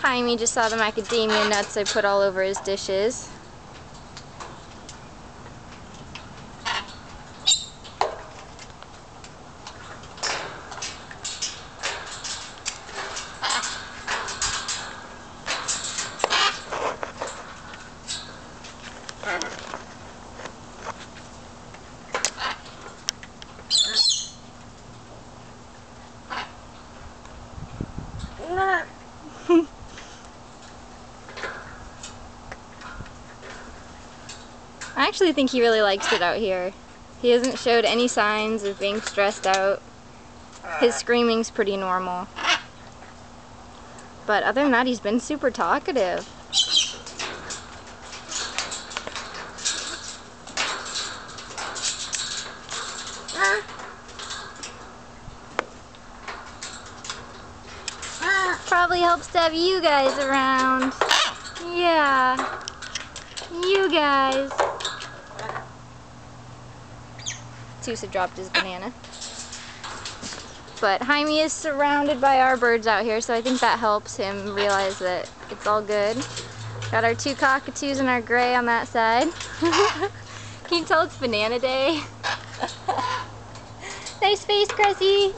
Jaime just saw the macadamia nuts I put all over his dishes. I actually think he really likes it out here. He hasn't showed any signs of being stressed out. His screaming's pretty normal. But other than that, he's been super talkative. Probably helps to have you guys around. Yeah. You guys. Tusa dropped his banana. But Jaime is surrounded by our birds out here, so I think that helps him realize that it's all good. Got our 2 cockatoos and our gray on that side. Can you tell it's banana day? Nice face, Cressy.